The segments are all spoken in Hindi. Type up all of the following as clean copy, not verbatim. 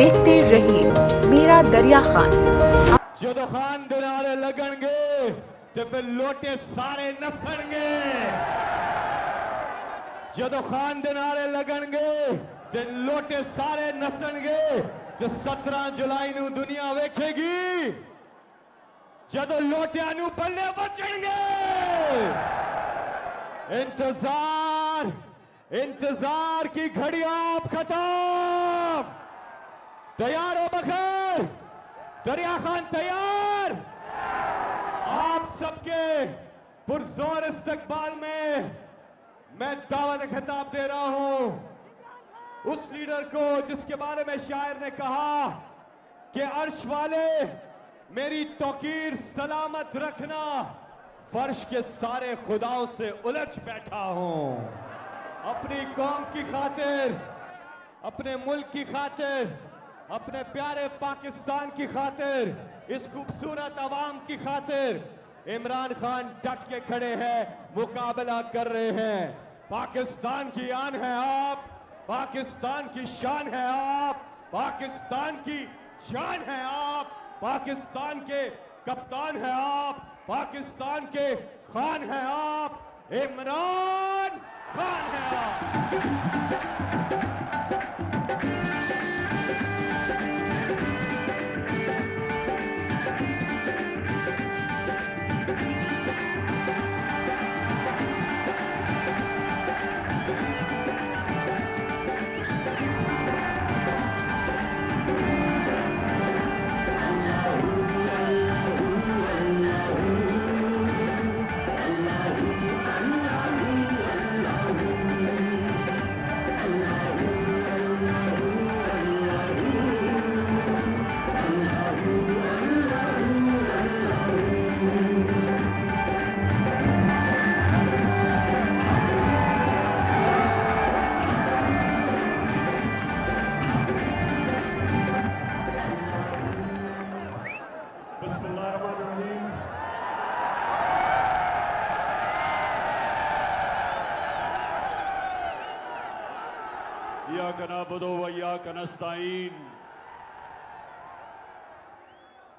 देखते रहिए मेरा दरिया खान। ਜਦੋਂ ਖਾਨ ਦੇ ਨਾਰੇ ਲੱਗਣਗੇ ਤੇ ਫਿਰ ਲੋਟੇ ਸਾਰੇ ਨੱਸਣਗੇ। ਜਦੋਂ ਖਾਨ ਦੇ ਨਾਰੇ ਲੱਗਣਗੇ ਤੇ ਲੋਟੇ ਸਾਰੇ ਨੱਸਣਗੇ ਤੇ 17 ਜੁਲਾਈ ਨੂੰ ਦੁਨੀਆ ਵੇਖੇਗੀ ਜਦੋਂ ਲੋਟਿਆਂ ਨੂੰ ਬੱਲੇ ਬਚਣਗੇ। इंतजार की घड़ी आप खत्म। तैयार हो बखर? दरिया खान तैयार? आप सबके पुरजोर इस्तकबाल में मैं दावत खिताब दे रहा हूं उस लीडर को जिसके बारे में शायर ने कहा कि अर्श वाले मेरी तौकीर सलामत रखना, फर्श के सारे खुदाओं से उलझ बैठा हूं। अपनी कौम की खातिर, अपने मुल्क की खातिर, अपने प्यारे पाकिस्तान की खातिर, इस खूबसूरत अवाम की खातिर इमरान खान डट के खड़े हैं, मुकाबला कर रहे हैं। पाकिस्तान की आन है आप, पाकिस्तान की शान है आप, पाकिस्तान की जान है आप, पाकिस्तान के कप्तान है आप, पाकिस्तान के खान है आप, इमरान खान है आप।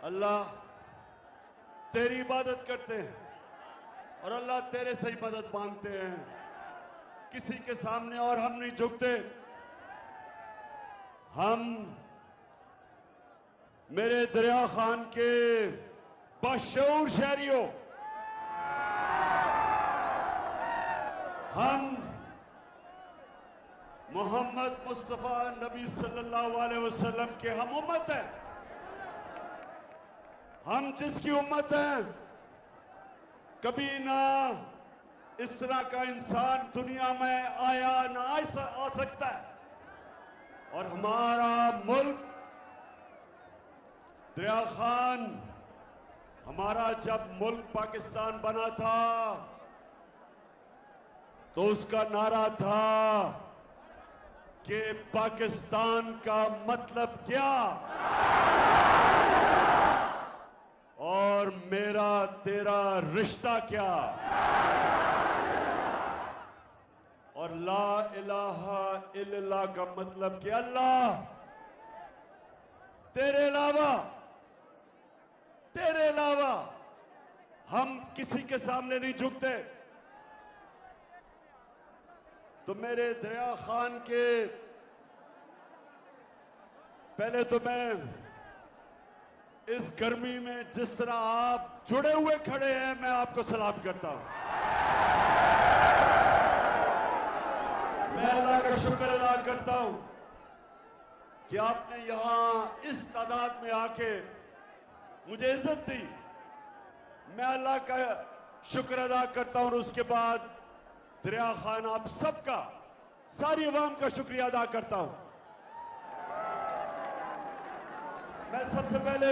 अल्लाह तेरी इबादत करते हैं और अल्लाह तेरे से ही मदद मांगते हैं, किसी के सामने और हम नहीं झुकते। हम मेरे दरिया खान के बशऊर शहरियों, हम मोहम्मद मुस्तफ़ा नबी सल्लल्लाहु अलैहि वसल्लम के हम उम्मत हैं। हम जिसकी उम्मत हैं, कभी ना इस तरह का इंसान दुनिया में आया ना आ सकता है। और हमारा मुल्क दरिया खान, हमारा जब मुल्क पाकिस्तान बना था तो उसका नारा था कि पाकिस्तान का मतलब क्या और मेरा तेरा रिश्ता क्या, और ला इलाहा इल्लल्लाह का मतलब कि अल्लाह तेरे अलावा हम किसी के सामने नहीं झुकते। तो मेरे दरिया खान के पहले तो मैं इस गर्मी में जिस तरह आप जुड़े हुए खड़े हैं, मैं आपको सलाम करता हूं। मैं अल्लाह का शुक्र अदा करता हूं कि आपने यहां इस तादाद में आके मुझे इज्जत दी। मैं अल्लाह का शुक्र अदा करता हूं और उसके बाद दरिया खान आप सबका, सारी अवाम का शुक्रिया अदा करता हूं। मैं सबसे पहले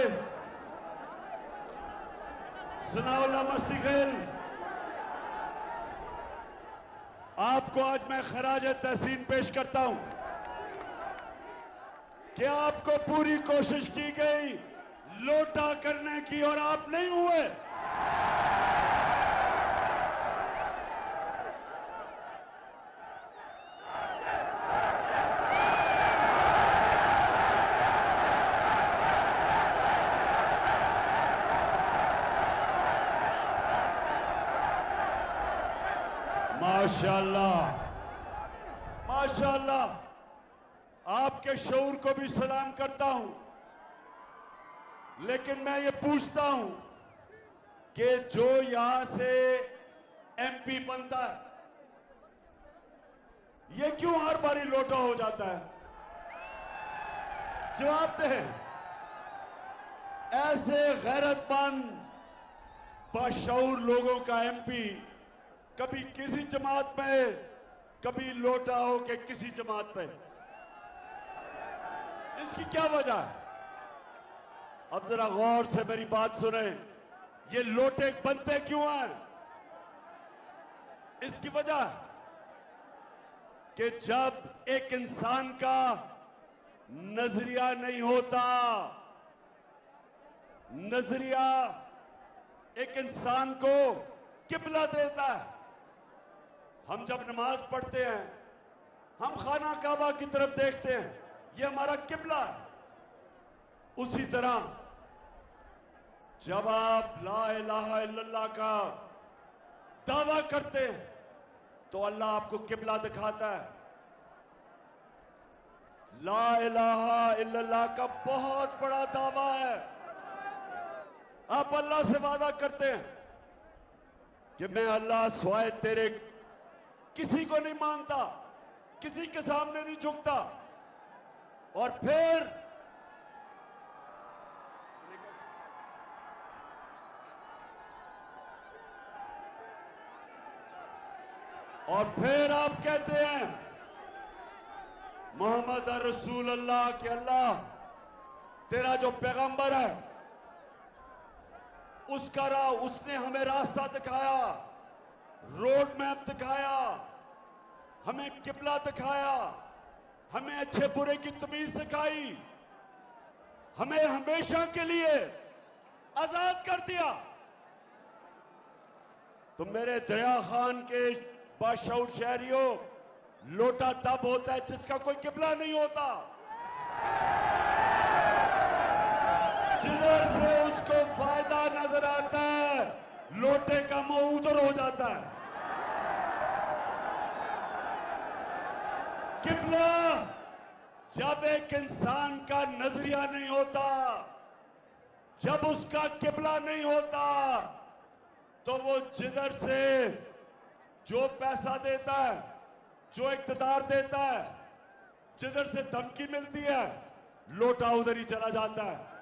सनाउल्लाह मस्ती खेल आपको आज मैं खराज तहसीन पेश करता हूं कि आपको पूरी कोशिश की गई लोटा करने की और आप नहीं हुए। माशाल्लाह, माशाल्लाह, आपके शऊर को भी सलाम करता हूं। लेकिन मैं ये पूछता हूं कि जो यहां से एमपी बनता है, ये क्यों हर बारी लोटा हो जाता है? जवाब दे। ऐसे गैरतमंद बाशऊर लोगों का एमपी कभी किसी जमात में, कभी लोटा हो के किसी जमात में। इसकी क्या वजह है? अब जरा गौर से मेरी बात सुने। ये लोटे बनते क्यों हैं? इसकी वजह है कि जब एक इंसान का नजरिया नहीं होता, नजरिया एक इंसान को किबला देता है। हम जब नमाज पढ़ते हैं, हम खाना काबा की तरफ देखते हैं, ये हमारा किबला है। उसी तरह जब आप ला इलाहा इल्लल्लाह का दावा करते हैं तो अल्लाह आपको किबला दिखाता है। ला इलाहा इल्लल्लाह का बहुत बड़ा दावा है। आप अल्लाह से वादा करते हैं कि मैं अल्लाह स्वाय तेरे किसी को नहीं मानता, किसी के सामने नहीं झुकता। और फिर आप कहते हैं मोहम्मद रसूल अल्लाह के अल्लाह तेरा जो पैगंबर है उसका उसने हमें रास्ता दिखाया, रोड मैप दिखाया, हमें किबला दिखाया, हमें अच्छे बुरे की तमीज सिखाई, हमें हमेशा के लिए आजाद कर दिया। तो मेरे दरिया खान के बादशाह शहरियों, लोटा तब होता है जिसका कोई किबला नहीं होता, जिधर से उसको फायदा नजर आता है लोटे का मुंह उधर हो जाता है। किबला जब एक इंसान का नजरिया नहीं होता, जब उसका किबला नहीं होता, तो वो जिधर से जो पैसा देता है, जो इक़्तिदार देता है, जिधर से धमकी मिलती है, लोटा उधर ही चला जाता है।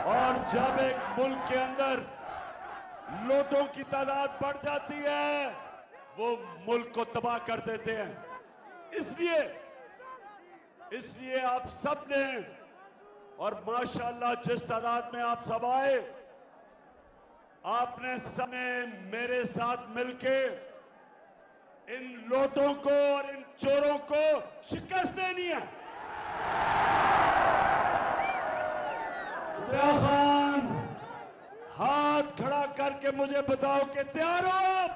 और जब एक मुल्क के अंदर लोटों की तादाद बढ़ जाती है, वो मुल्क को तबाह कर देते हैं। इसलिए आप सब ने, और माशाल्लाह जिस तादाद में आप सब आए, आपने सबने मेरे साथ मिलके इन लोटों को और इन चोरों को शिकस्त देनी है। दरिया खान, हाथ खड़ा करके मुझे बताओ कि तैयार हो आप?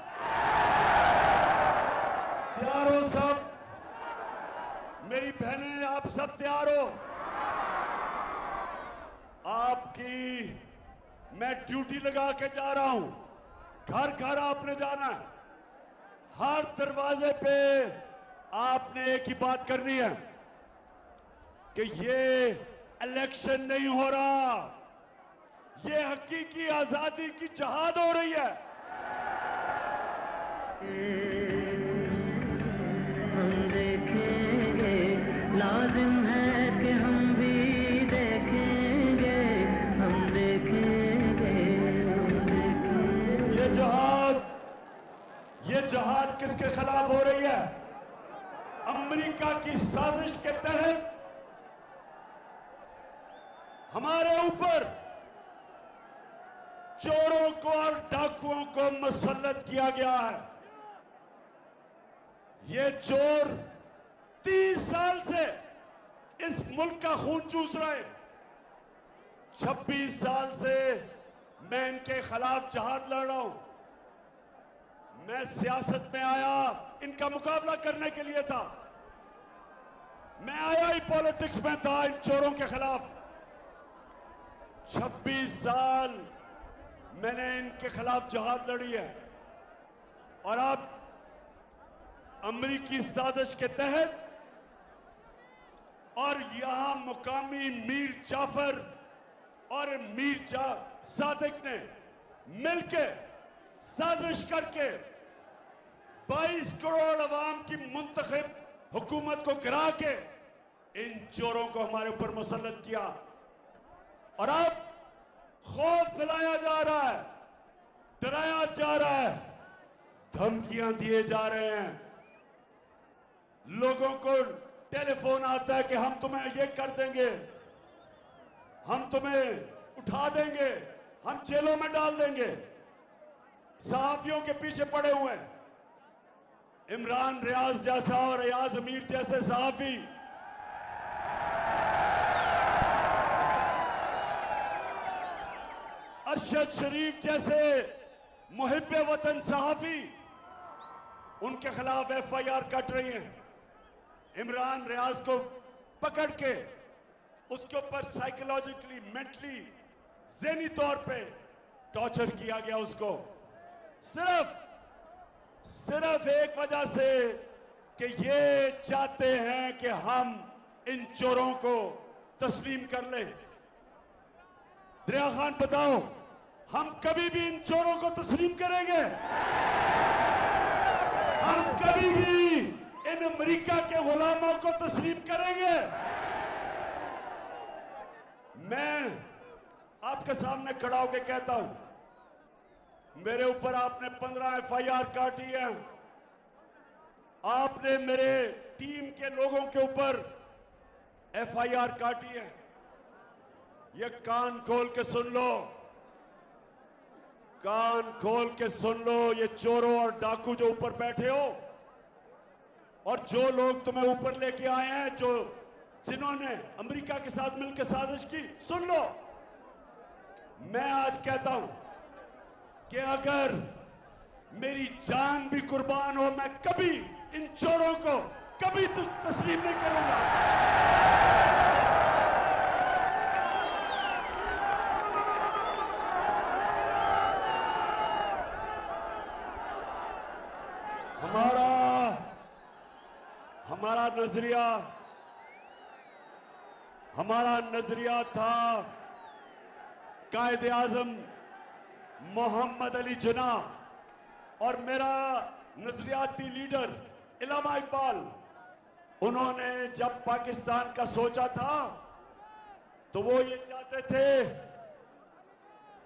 तैयार हो सब? मेरी बहनें, आप सब तैयार हो? आपकी मैं ड्यूटी लगा के जा रहा हूं। घर घर आपने जाना है। हर दरवाजे पे आपने एक ही बात करनी है कि ये इलेक्शन नहीं हो रहा, ये हकीकी आजादी की जहाद हो रही है। हम देखेंगे, लाजिम है कि हम भी देखेंगे, हम देखेंगे, हम देखेंगे। ये जहाद किसके खिलाफ हो रही है? अमेरिका की साजिश के तहत हमारे ऊपर चोरों को और डाकुओं को मुसल्लत किया गया है। ये चोर 30 साल से इस मुल्क का खून चूस रहे हैं। 26 साल से मैं इनके खिलाफ जहाद लड़ रहा हूं। मैं सियासत में आया इनका मुकाबला करने के लिए था। मैं आया ही पॉलिटिक्स में था इन चोरों के खिलाफ। 26 साल मैंने इनके खिलाफ जहाद लड़ी है। और अब अमेरिकी साजिश के तहत और यहां मुकामी मीर जाफर और मीर सादिक ने मिलकर साजिश करके 22 करोड़ अवाम की मुंतखब हुकूमत को गिरा के इन चोरों को हमारे ऊपर मुसल्लत किया और अब खौफ फैलाया जा रहा है, डराया जा रहा है, धमकियां दिए जा रहे हैं। लोगों को टेलीफोन आता है कि हम तुम्हें ये कर देंगे, हम तुम्हें उठा देंगे, हम जेलों में डाल देंगे। सहाफियों के पीछे पड़े हुए हैं। इमरान रियाज जैसा और रियाज अमीर जैसे सहाफी अरशद शरीफ जैसे मुहिब्बे वतन सहाफी उनके खिलाफ एफआईआर कट रही है। इमरान रियाज को पकड़ के उसके ऊपर साइकोलॉजिकली, मेंटली, ज़हनी तौर पे टॉर्चर किया गया उसको सिर्फ एक वजह से कि ये चाहते हैं कि हम इन चोरों को तस्लीम कर लें। दरिया खान बताओ, हम कभी भी इन चोरों को तस्लीम करेंगे? हम कभी भी इन अमेरिका के गुलामों को तस्लीम करेंगे? मैं आपके सामने खड़ा होकर कहता हूं, मेरे ऊपर आपने 15 एफआईआर काटी है, आपने मेरे टीम के लोगों के ऊपर एफआईआर काटी है। ये कान खोल के सुन लो, कान खोल के सुन लो। ये चोरों और डाकू जो ऊपर बैठे हो और जो लोग तुम्हें ऊपर लेके आए हैं, जिन्होंने अमेरिका के साथ मिलकर साजिश की, सुन लो। मैं आज कहता हूं कि अगर मेरी जान भी कुर्बान हो, मैं कभी इन चोरों को कभी तस्लीम नहीं करूंगा। हमारा नजरिया था कायदे आजम मोहम्मद अली जिन्ना और मेरा नजरियाती लीडर इलामा इकबाल, उन्होंने जब पाकिस्तान का सोचा था तो वो ये चाहते थे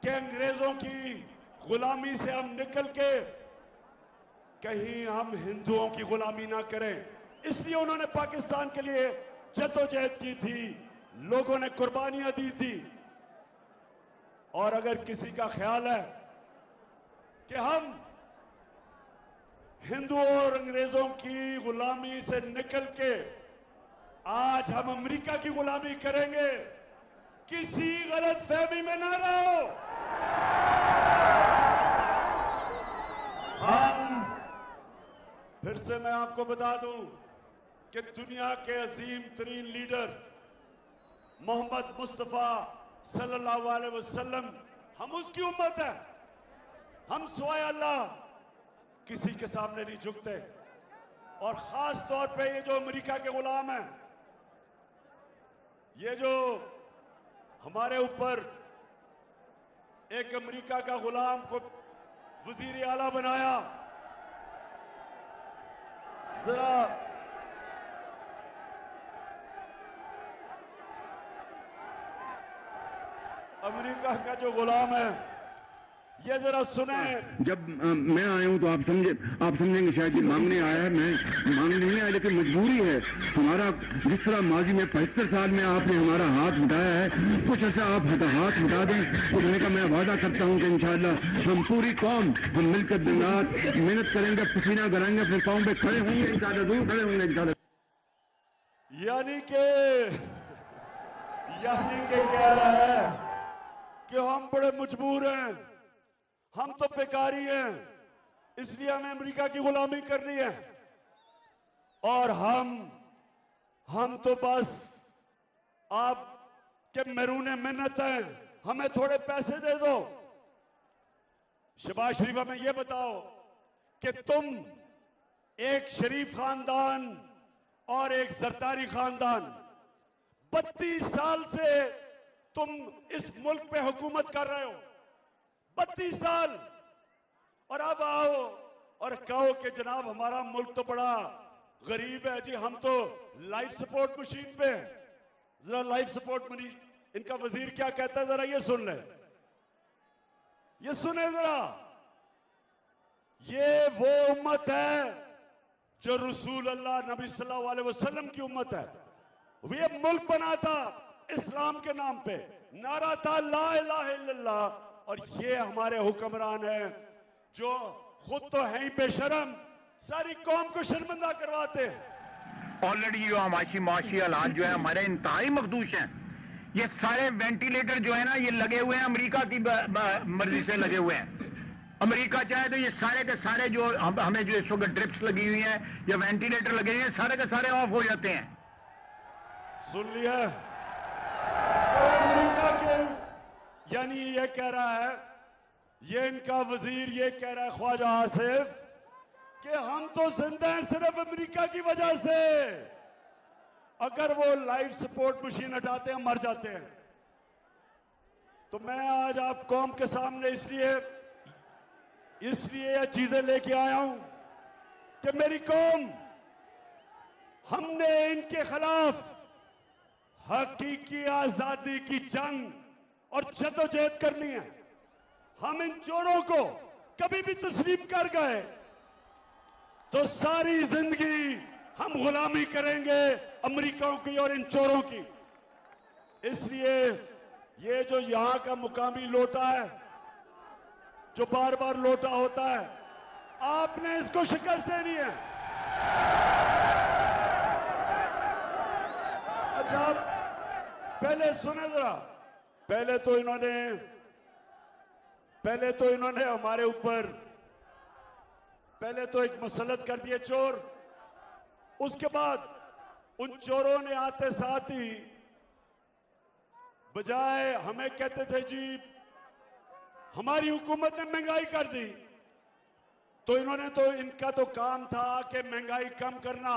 कि अंग्रेजों की गुलामी से हम निकल के कहीं हम हिंदुओं की गुलामी ना करें। इसलिए उन्होंने पाकिस्तान के लिए जद्दोजहद की थी, लोगों ने कुर्बानियां दी थी। और अगर किसी का ख्याल है कि हम हिंदुओं और अंग्रेजों की गुलामी से निकल के आज हम अमेरिका की गुलामी करेंगे, किसी गलत फहमी में ना रहो। फिर से मैं आपको बता दूं कि दुनिया के अजीम तरीन लीडर मोहम्मद मुस्तफा सल्लल्लाहु अलैहि वसल्लम, हम उसकी उम्मत है। हम सिवाय अल्लाह किसी के सामने नहीं झुकते। और खास तौर पे ये जो अमेरिका के गुलाम हैं, ये जो हमारे ऊपर एक अमेरिका का गुलाम को वजीर आला बनाया, जरा अमेरिका का जो गुलाम है ये जरा सुने। जब मैं आया हूं तो आप समझेंगे शायद ये मांगने आया है। मैं मांगने नहीं आया, लेकिन मजबूरी है हमारा। जिस तरह माजी में 75 साल में आपने हमारा हाथ उठाया है, कुछ ऐसा आप हाथ उठा दें। उठने का मैं वादा करता हूं कि इंशाअल्लाह हम पूरी कौम हम मिलकर दिन रात मेहनत करेंगे, पसीना गराएंगे, अपने पाँव पे खड़े होंगे इंशाअल्लाह, दूर खड़े होंगे इंशाअल्लाह। यानी के कह रहा है कि हम बड़े मजबूर हैं, हम तो बेकारी हैं, इसलिए हमें अमेरिका की गुलामी करनी है। और हम तो बस आप के महरूने मिन्नत हैं, हमें थोड़े पैसे दे दो। शहबाज शरीफ, हमें ये बताओ कि तुम एक शरीफ खानदान और एक जरदारी खानदान 32 साल से तुम इस मुल्क पे हुकूमत कर रहे हो, 32 साल, और अब आओ और कहो कि जनाब हमारा मुल्क तो बड़ा गरीब है जी, हम तो लाइफ सपोर्ट मशीन पे हैं। जरा लाइफ सपोर्ट मशीन, इनका वजीर क्या कहता है जरा ये सुन ले, ये सुने जरा। ये वो उम्मत है जो रसूल अल्लाह नबी सल्लल्लाहु अलैहि वसल्लम की उम्मत है। ये मुल्क बना था इस्लाम के नाम पे, नारा था ला इलाहा इल्लल्लाह, और ये हमारे हुक्मरान हैं जो खुद तो हैं ही बेशरम, सारी कौम को शर्मिंदा करवाते हैं। ऑलरेडी जो हमारी माशी हालात जो है हमारे इंतहाई मखदूश हैं। ये सारे वेंटिलेटर जो है ना ये लगे हुए हैं अमेरिका की मर्जी से लगे हुए हैं। अमेरिका चाहे तो ये सारे के सारे जो हमें जो इस वक्त ड्रिप्स लगी हुई हैं या वेंटिलेटर लगे हुए हैं सारे के सारे ऑफ हो जाते हैं। सुन लिया, तो अमेरिका के यानी ये कह रहा है, ये इनका वजीर ये कह रहा है ख्वाजा आसिफ कि हम तो जिंदा हैं सिर्फ अमेरिका की वजह से, अगर वो लाइफ सपोर्ट मशीन हटाते हैं मर जाते हैं। तो मैं आज आप कौम के सामने इसलिए ये चीजें लेके आया हूं कि मेरी कौम, हमने इनके खिलाफ हकीकी आजादी की जंग और जद्दोजहद करनी है। हम इन चोरों को कभी भी तस्लीम कर गए तो सारी जिंदगी हम गुलामी करेंगे अमेरिकाओं की और इन चोरों की। इसलिए ये जो यहां का मुकामी लोटा है, जो बार बार लोटा होता है, आपने इसको शिकस्त देनी है। अच्छा, पहले सुने जरा, पहले तो इन्होंने हमारे ऊपर पहले तो एक मुसल्लत कर दिए चोर, उसके बाद उन चोरों ने आते साथ ही बजाय हमें कहते थे जी हमारी हुकूमत ने महंगाई कर दी, तो इन्होंने तो इनका तो काम था कि महंगाई कम करना।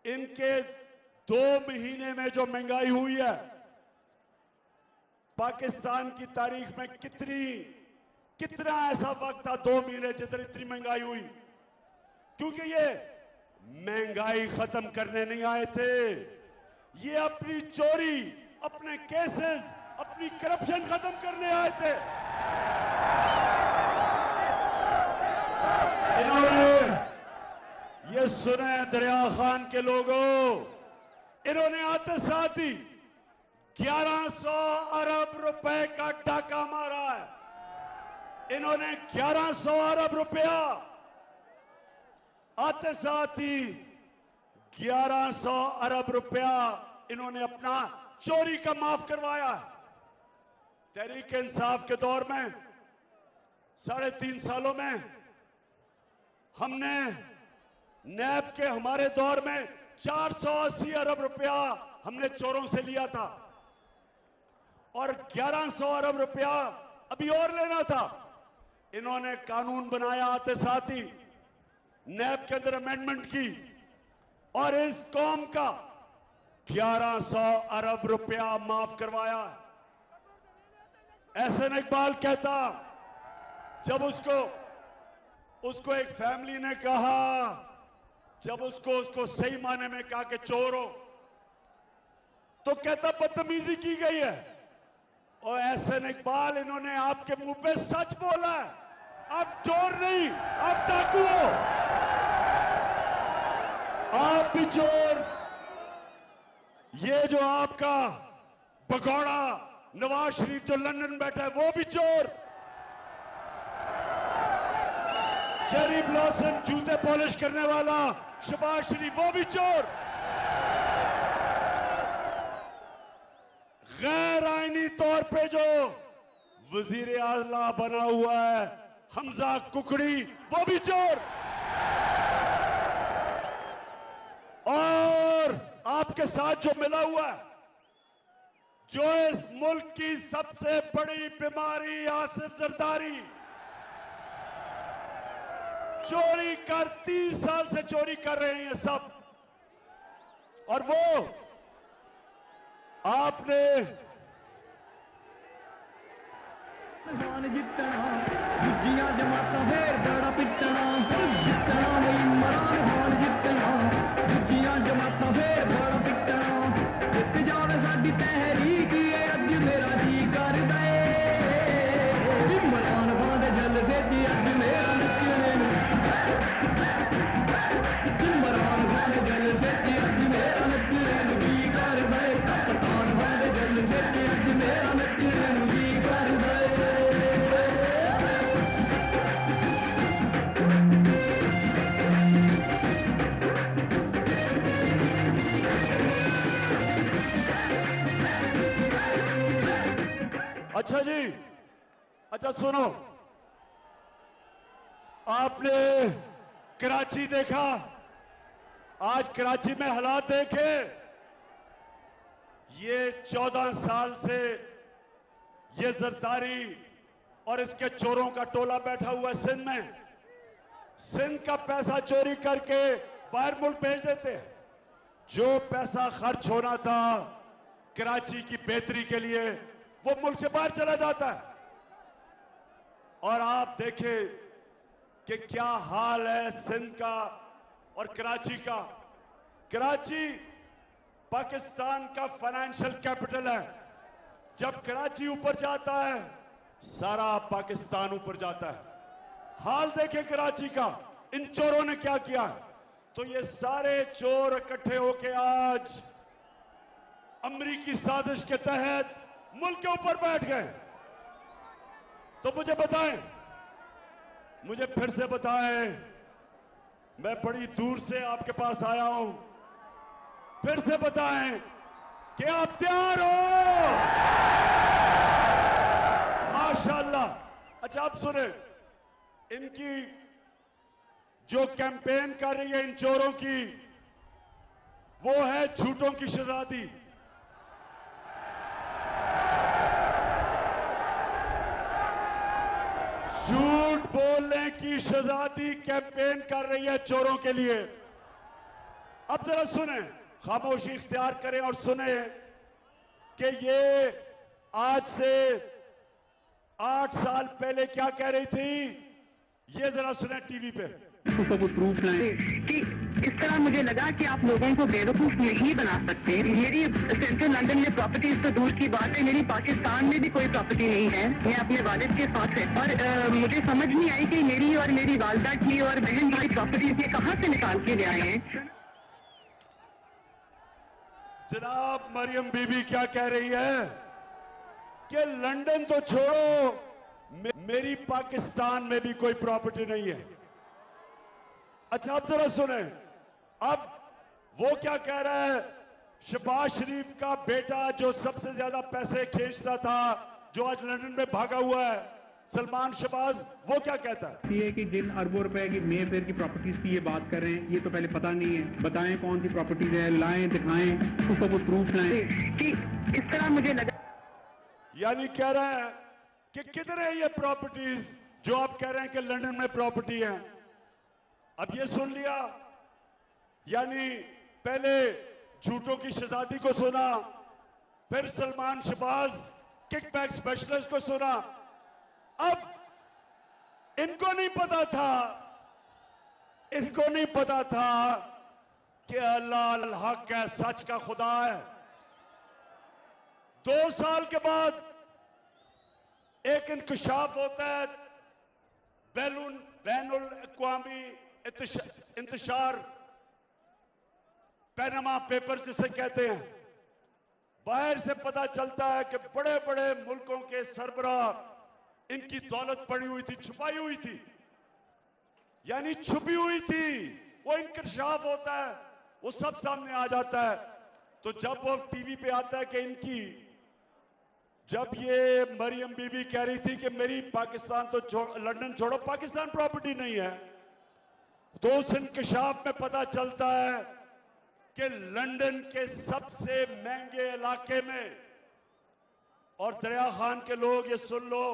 इनके 2 महीने में जो महंगाई हुई है, पाकिस्तान की तारीख में कितना ऐसा वक्त था 2 महीने जितनी इतनी महंगाई हुई, क्योंकि ये महंगाई खत्म करने नहीं आए थे, ये अपनी चोरी, अपने केसेस, अपनी करप्शन खत्म करने आए थे। इन्होंने ये सुने दरिया खान के लोगों, इन्होंने आते साथ ही 1100 अरब रुपए का डाका मारा है। इन्होंने 1100 अरब रुपया आते साथ ही 1100 अरब रुपया इन्होंने अपना चोरी का माफ करवाया है। तहरीक इंसाफ के दौर में 3.5 सालों में हमने नैब के हमारे दौर में 480 अरब रुपया हमने चोरों से लिया था, और 1100 अरब रुपया अभी और लेना था। इन्होंने कानून बनाया, आते साथ ही नैब के अंदर अमेंडमेंट की, और इस कौम का 1100 अरब रुपया माफ करवाया। एहसन इकबाल कहता, जब उसको एक फैमिली ने कहा, जब उसको सही माने में कहा कि चोर हो, तो कहता बदतमीजी की गई है। और एहसन इकबाल, इन्होंने आपके मुंह पे सच बोला है, आप चोर नहीं, आप डाकू हो, आप भी चोर। ये जो आपका भगोड़ा नवाज शरीफ जो लंदन बैठा है वो भी चोर, चेरी ब्लॉसम जूते पॉलिश करने वाला शहबाज शरीफ वो भी चोर, गैर आईनी तौर पे जो वजीर आला बना हुआ है हमजा कुकड़ी वो भी चोर, और आपके साथ जो मिला हुआ है, जो इस मुल्क की सबसे बड़ी बीमारी आसिफ जरदारी, चोरी कर 30 साल से चोरी कर रहे हैं ये सब। और वो आपने जितना दूजियां जमाता फिर बड़ा पिटना जितना वही मरान खान जितना दूजियां जमाता फिर बड़ा पिटना जित जावे साडी तहरीक ये अज मेरा जी कर दे इमरान खान दे जलसे च अज मेरा नचने इमरान खान दे जलसे च अज मेरा नचने जी कर दे कप्तान खान दे जलसे च अज मेरा नचने जी कर दे। अच्छा जी, अच्छा सुनो, आपने कराची देखा, आज कराची में हालात देखे। ये 14 साल से ये जरदारी और इसके चोरों का टोला बैठा हुआ है सिंध में। सिंध का पैसा चोरी करके बाहर मुल्क भेज देते हैं। जो पैसा खर्च होना था कराची की बेहतरी के लिए वो मुल्क से बाहर चला जाता है। और आप देखें कि क्या हाल है सिंध का और कराची का। कराची पाकिस्तान का फाइनेंशियल कैपिटल है। जब कराची ऊपर जाता है सारा पाकिस्तान ऊपर जाता है। हाल देखें कराची का, इन चोरों ने क्या किया। तो ये सारे चोर इकट्ठे होके आज अमेरिकी साजिश के तहत मुल्क के ऊपर बैठ गए। तो मुझे बताएं, मुझे फिर से बताएं, मैं बड़ी दूर से आपके पास आया हूं, फिर से बताएं कि आप तैयार हो। माशाअल्लाह। अच्छा आप सुने, इनकी जो कैंपेन कर रही है इन चोरों की, वो है झूठों की शहजादी। झूठ बोलने की शहजादी कैंपेन कर रही है चोरों के लिए। अब जरा सुने, खामोशी इख्तियार करें और सुने कि ये आज से 8 साल पहले क्या कह रही थी। ये जरा सुने टीवी पे। उसका कोई प्रूफ लाएं। कि इस तरह मुझे लगा कि आप लोगों को बेवकूफ नहीं बना सकते। मेरी सेंट्रल लंदन में प्रॉपर्टीज तो दूर की बात है, मेरी पाकिस्तान में भी कोई प्रॉपर्टी नहीं है। मैं अपने वालिद के साथ है और मुझे समझ नहीं आई कि मेरी और मेरी वालदा की और बहन भाई प्रॉपर्टीज ये कहाँ से निकाल के ले आए हैं। जनाब मरियम बीबी क्या कह रही है कि लंदन तो छोड़ो, मेरी पाकिस्तान में भी कोई प्रॉपर्टी नहीं है। अच्छा अब जरा सुने, अब वो क्या कह रहा है। शहबाज शरीफ का बेटा जो सबसे ज्यादा पैसे खींचता था, जो आज लंदन में भागा हुआ है, सलमान शहबाज, वो क्या कहता है। ये कि जिन अरबों रुपए की मेफेयर की प्रॉपर्टीज की ये बात कर रहे हैं, ये तो पहले पता नहीं है। बताएं कौन सी प्रॉपर्टीज है, लाएं, दिखाएं, उसका कोई प्रूफ लाएं। कि इस तरह मुझे लगा, यानी कह रहा है कि किधर है ये प्रॉपर्टीज जो आप कह रहे हैं कि लंदन में प्रॉपर्टी है। अब ये सुन लिया, यानी पहले झूठों की शहजादी को सुना, फिर सलमान शहबाज किकबैक स्पेशलिस्ट को सुना। अब इनको नहीं पता था, इनको नहीं पता था कि अल्लाह अल हक है, सच का खुदा है। 2 साल के बाद एक इंकशाफ होता है, बैनुल अक़वामी इंतशार, पैनामा पेपर जिसे कहते हैं। बाहर से पता चलता है कि बड़े बड़े मुल्कों के सरबराह इनकी दौलत पड़ी हुई थी, छुपाई हुई थी, यानी छुपी हुई थी। वो इंकशाफ होता है, वो सब सामने आ जाता है। तो जब वो टीवी पे आता है कि इनकी, जब ये मरियम बीबी कह रही थी कि मेरी पाकिस्तान तो लंदन छोड़ो, पाकिस्तान प्रॉपर्टी नहीं है, तो उस इंकशाफ में पता चलता है कि लंदन के सबसे महंगे इलाके में, और दरिया खान के लोग ये सुन लो,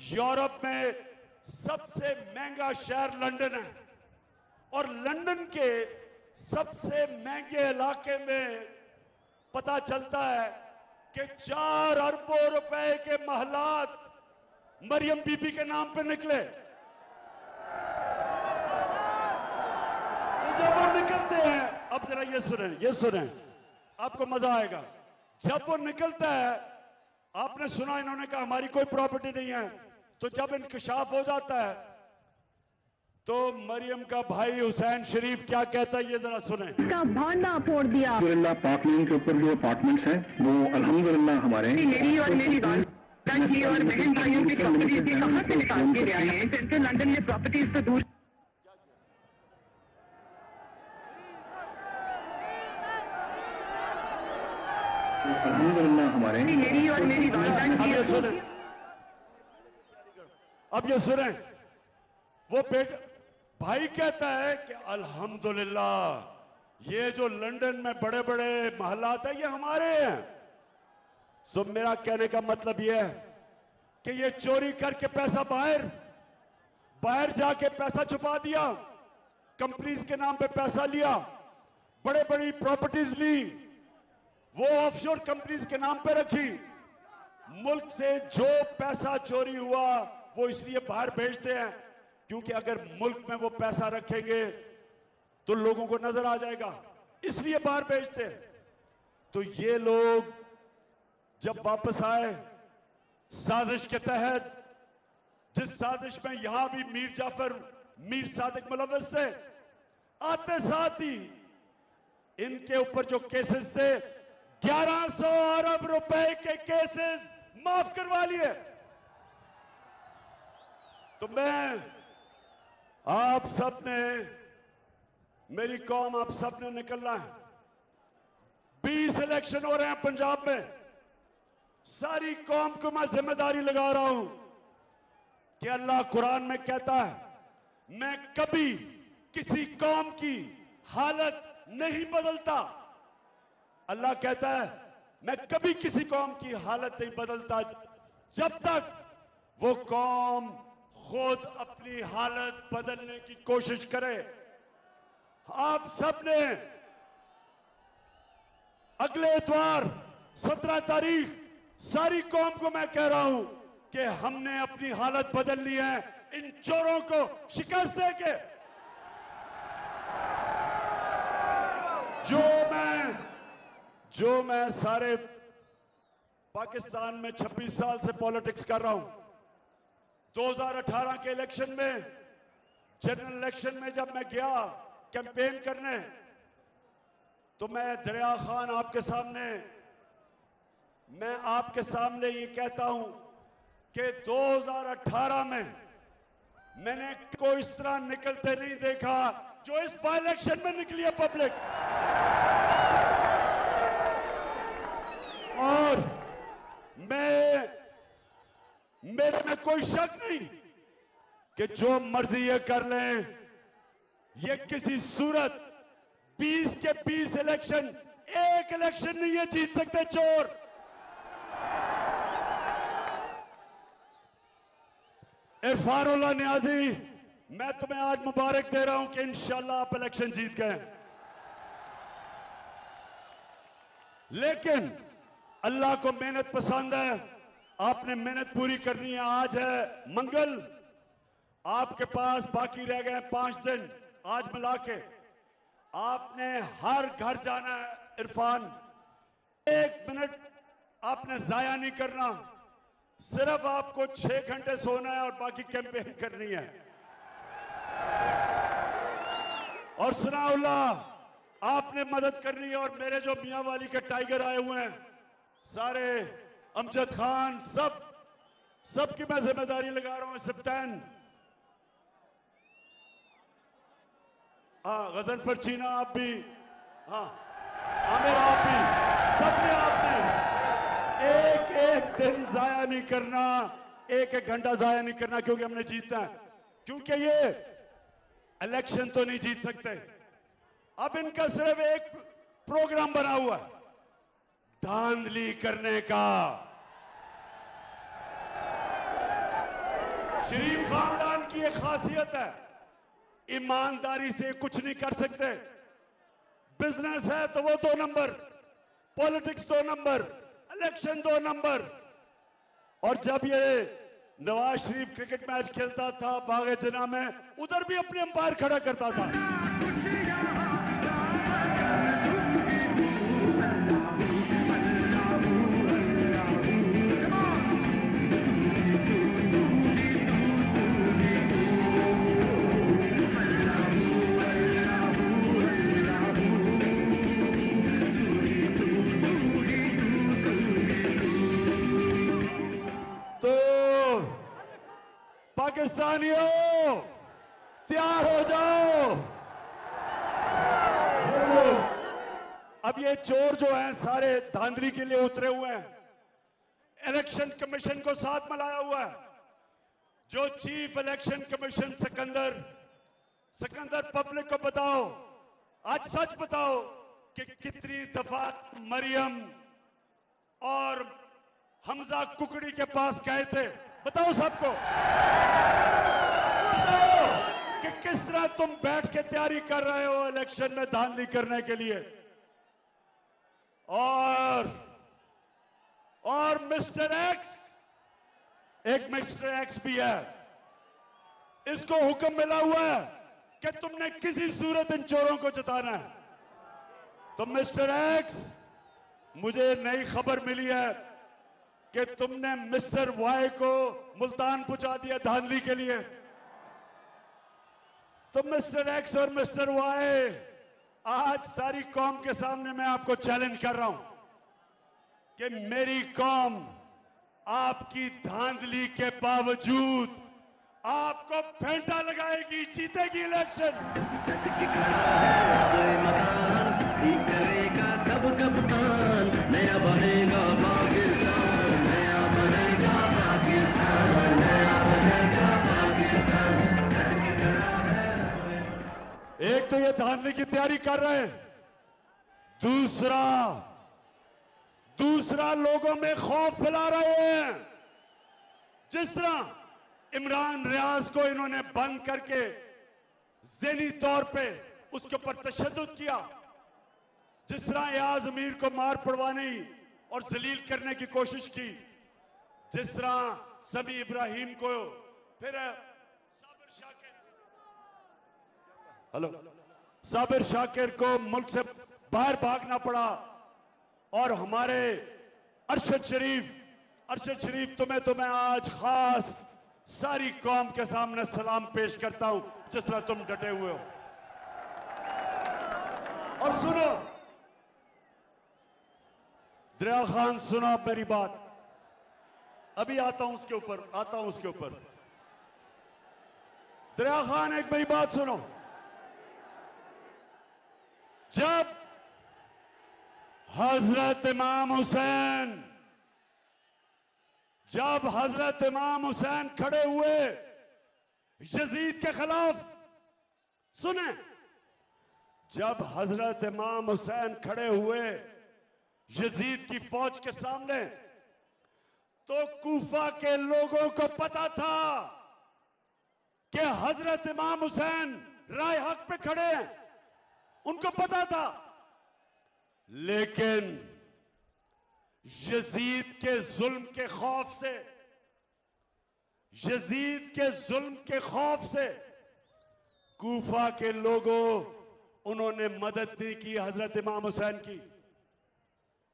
यूरोप में सबसे महंगा शहर लंदन है। और लंदन के सबसे महंगे इलाके में पता चलता है कि 4 अरबों रुपए के महलात मरियम बीबी के नाम पे निकले। तो जब वो निकलते हैं, अब जरा ये सुने, आपको मजा आएगा। जब वो निकलता है, आपने सुना इन्होंने कहा हमारी कोई प्रॉपर्टी नहीं है, तो जब इंकशाफ हो जाता है तो मरियम का भाई हुसैन शरीफ क्या कहता है, ये जरा सुने। का भांडा फोड़ दिया। अल्हम्दुलिल्लाह पाक मीन के ऊपर जो अपार्टमेंट्स हैं वो अल्हम्दुलिल्लाह हमारे हैं। मेरी और मेरी वालिदा जी और बहन भाइयों की प्रॉपर्टीज भी कहाँ से निकाल के ले आए हैं? सेंट्रल लंदन में प्रॉपर्टीज तो दूर। अल्हम्दुलिल्लाह हमारे हैं। मेरी और मेरी वालिदा जी। अब ये सुने, वो भाई कहता है कि अल्हम्दुलिल्लाह ये जो लंदन में बड़े बड़े महलात है ये हमारे हैं। सो मेरा कहने का मतलब ये है कि ये चोरी करके पैसा बाहर जाके पैसा छुपा दिया, कंपनीज के नाम पे पैसा लिया, बड़े बड़ी प्रॉपर्टीज ली, वो ऑफशोर कंपनीज के नाम पे रखी। मुल्क से जो पैसा चोरी हुआ वो इसलिए बाहर भेजते हैं क्योंकि अगर मुल्क में वो पैसा रखेंगे तो लोगों को नजर आ जाएगा, इसलिए बाहर भेजते हैं। तो ये लोग जब वापस आए साजिश के तहत, जिस साजिश में यहां भी मीर सादिक मुलव्वस थे, आते साथ ही इनके ऊपर जो केसेस थे 1100 अरब रुपए के केसेस माफ करवा लिए। तो मैं आप सब ने, मेरी कौम, आप सब ने निकलना है। 20 इलेक्शन हो रहे हैं पंजाब में। सारी कौम को मैं जिम्मेदारी लगा रहा हूं कि अल्लाह कुरान में कहता है मैं कभी किसी कौम की हालत नहीं बदलता। अल्लाह कहता है मैं कभी किसी कौम की हालत नहीं बदलता जब तक वो कौम खुद अपनी हालत बदलने की कोशिश करे। आप सबने अगले इतवार 17 तारीख सारी कौम को मैं कह रहा हूं कि हमने अपनी हालत बदल ली है इन चोरों को शिकस्त देके। जो मैं सारे पाकिस्तान में 26 साल से पॉलिटिक्स कर रहा हूं, 2018 के इलेक्शन में, जनरल इलेक्शन में जब मैं गया कैंपेन करने, तो मैं दरिया खान आपके सामने ये कहता हूं कि 2018 में मैंने को इस तरह निकलते नहीं देखा जो इस बाई इलेक्शन में निकली है पब्लिक। और मेरे में कोई शक नहीं कि जो मर्जी ये कर लें, ये किसी सूरत 20 के 20 इलेक्शन, एक इलेक्शन नहीं ये जीत सकते चोर। इरफानुल्लाह नियाजी, मैं तुम्हें आज मुबारक दे रहा हूं कि इंशाल्लाह आप इलेक्शन जीत गए। लेकिन अल्लाह को मेहनत पसंद है, आपने मेहनत पूरी करनी है। आज है मंगल, आपके पास बाकी रह गए 5 दिन, आज मिला के आपने हर घर जाना है। इरफान, 1 मिनट आपने जाया नहीं करना, सिर्फ आपको 6 घंटे सोना है और बाकी कैंपेन करनी है। और सनाउल्लाह, आपने मदद करनी है। और मेरे जो मियां वाली के टाइगर आए हुए हैं सारे, अमजद खान, सबकी मैं जिम्मेदारी लगा रहा हूं। सिप्तान, हाँ, गजनफर चीना आप भी, हाँ, आमिर आप भी, सबने आपने एक दिन जाया नहीं करना, एक घंटा जाया नहीं करना, क्योंकि हमने जीतना है। क्योंकि ये इलेक्शन तो नहीं जीत सकते। अब इनका सिर्फ एक प्रोग्राम बना हुआ है, धांधली करने का। शरीफ खानदान की एक खासियत है, ईमानदारी से कुछ नहीं कर सकते। बिजनेस है तो वो 2 number, politics 2 number, election 2 number. और जब ये नवाज शरीफ क्रिकेट मैच खेलता था बागे जना में, उधर भी अपने अंपायर खड़ा करता था। पाकिस्तानियों तैयार हो जाओ। अब ये चोर जो हैं सारे धांधली के लिए उतरे हुए हैं, इलेक्शन कमीशन को साथ मिलाया हुआ है। जो chief election commission Sikandar public को बताओ, आज सच बताओ कि कितनी दफा मरियम और हमजा कुकड़ी के पास गए थे, बताओ सबको। बताओ कि किस तरह तुम बैठ के तैयारी कर रहे हो इलेक्शन में धांधली करने के लिए। और मिस्टर एक्स, एक मिस्टर एक्स भी है, इसको हुक्म मिला हुआ है कि तुमने किसी सूरत इन चोरों को जिताना है। तो मिस्टर एक्स, मुझे नई खबर मिली है कि तुमने मिस्टर वाई को मुल्तान पहुंचा दिया धांधली के लिए। तो मिस्टर एक्स और मिस्टर वाई, आज सारी कौम के सामने मैं आपको चैलेंज कर रहा हूं कि मेरी कौम आपकी धांधली के बावजूद आपको फेंटा लगाएगी, जीतेगी इलेक्शन। करेगा सब कप्तान, नया बनेगा पाकिस्तान, नया बनेगा पाकिस्तान, नया बनेगा पाकिस्तान। एक तो ये धांधली की तैयारी कर रहे हैं, दूसरा लोगों में खौफ फैला रहे हैं। जिस तरह इमरान रियाज को इन्होंने बंद करके ज़हनी तौर पे उसके ऊपर तशद्दुद किया, जिस तरह याज अमीर को मार पड़वाने और जलील करने की कोशिश की, जिस तरह समी इब्राहिम को, फिर साबिर शाकिर को मुल्क से बाहर भागना पड़ा, और हमारे अरशद शरीफ तुम्हें आज खास सारी कौम के सामने सलाम पेश करता हूं, जिस तरह तुम डटे हुए हो। और सुनो दरिया खान, सुनो मेरी बात, अभी आता हूं उसके ऊपर। दरिया खान, एक मेरी बात सुनो। जब हजरत इमाम हुसैन खड़े हुए यजीद के खिलाफ, सुने, जब हजरत इमाम हुसैन खड़े हुए यजीद की फौज के सामने, तो कूफा के लोगों को पता था कि हजरत इमाम हुसैन राय हक पे खड़े हैं, उनको पता था। लेकिन यजीद के जुल्म के खौफ से कूफा के लोगों, उन्होंने मदद नहीं की हजरत इमाम हुसैन की।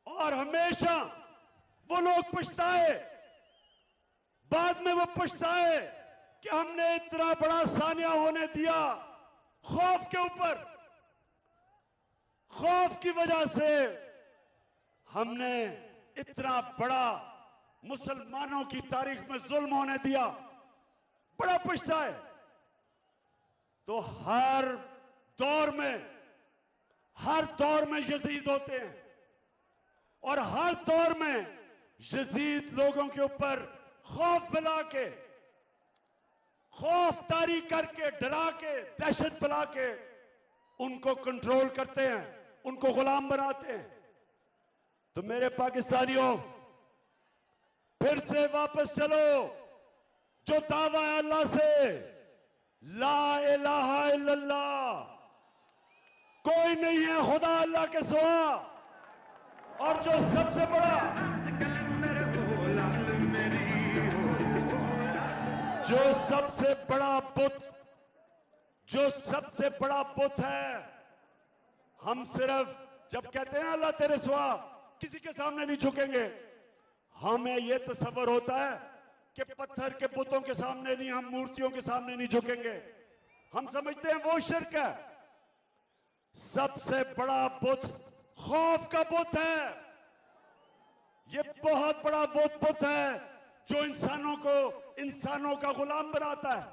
और हमेशा वो लोग पछताए, बाद में वो पछताए कि हमने इतना बड़ा सानिया होने दिया। खौफ के ऊपर, खौफ की वजह से हमने इतना बड़ा मुसलमानों की तारीख में जुल्म होने दिया, बड़ा पछताए। तो हर दौर में यजीद होते हैं, और हर दौर में यजीद लोगों के ऊपर खौफ फैला के, खौफ तारी करके, डरा के, दहशत फैला के उनको कंट्रोल करते हैं, उनको गुलाम बनाते हैं। तो मेरे पाकिस्तानियों, फिर से वापस चलो। जो दावा है अल्लाह से, ला इलाहा इल्लल्लाह, कोई नहीं है खुदा अल्लाह के सिवा। और जो सबसे बड़ा बुत है, हम सिर्फ जब कहते हैं अल्लाह तेरे सिवा किसी के सामने नहीं झुकेंगे, हमें यह तसव्वुर होता है कि पत्थर के बुतों के सामने नहीं, हम मूर्तियों के सामने नहीं झुकेंगे। हम समझते हैं वो शिर्क है। सबसे बड़ा बुत खौफ का बुत है। ये बहुत बड़ा बुत है जो इंसानों का गुलाम बनाता है।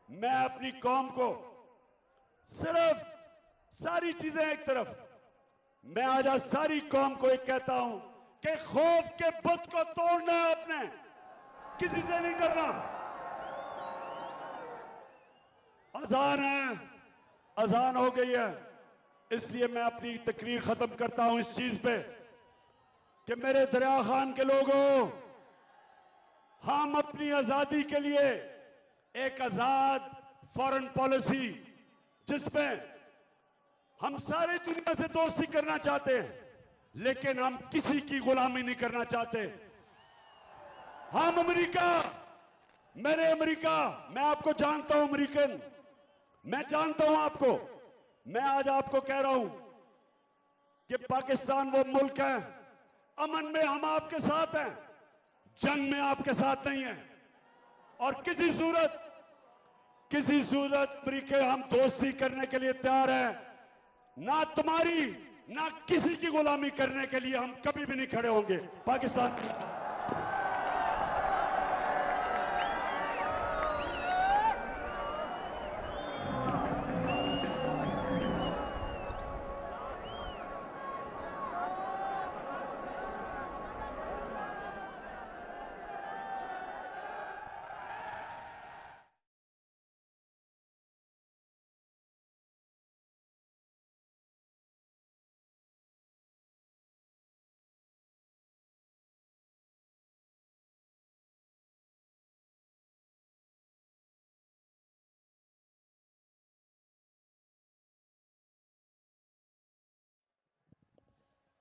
मैं अपनी कौम को सिर्फ सारी चीजें एक तरफ, मैं आज सारी कौम को एक कहता हूं कि खौफ के बुत को तोड़ना है, अपने किसी से नहीं डरना। अजान है, अजान हो गई है, इसलिए मैं अपनी तकरीर खत्म करता हूं इस चीज पे कि मेरे दरिया खान के लोगों, हम अपनी आजादी के लिए एक आजाद फॉरेन पॉलिसी जिसमें हम सारी दुनिया से दोस्ती करना चाहते हैं, लेकिन हम किसी की गुलामी नहीं करना चाहते। हम अमेरिका, मेरे अमेरिका, मैं आपको जानता हूं अमेरिकन, मैं जानता हूं आपको। मैं आज आपको कह रहा हूं कि पाकिस्तान वो मुल्क है, अमन में हम आपके साथ हैं, जंग में आपके साथ नहीं है। और किसी सूरत अमेरिका हम दोस्ती करने के लिए तैयार हैं। ना तुम्हारी ना किसी की गुलामी करने के लिए हम कभी भी नहीं खड़े होंगे। पाकिस्तान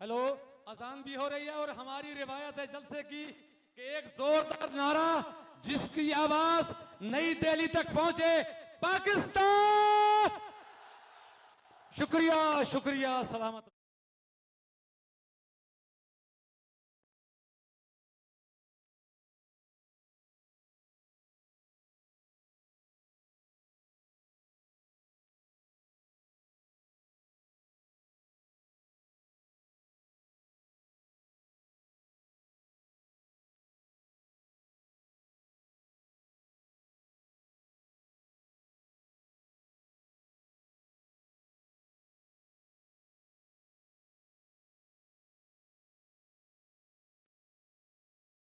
हेलो, अजान भी हो रही है और हमारी रिवायत है जलसे की कि एक जोरदार नारा जिसकी आवाज नई दिल्ली तक पहुंचे, पाकिस्तान। शुक्रिया, शुक्रिया, सलामत।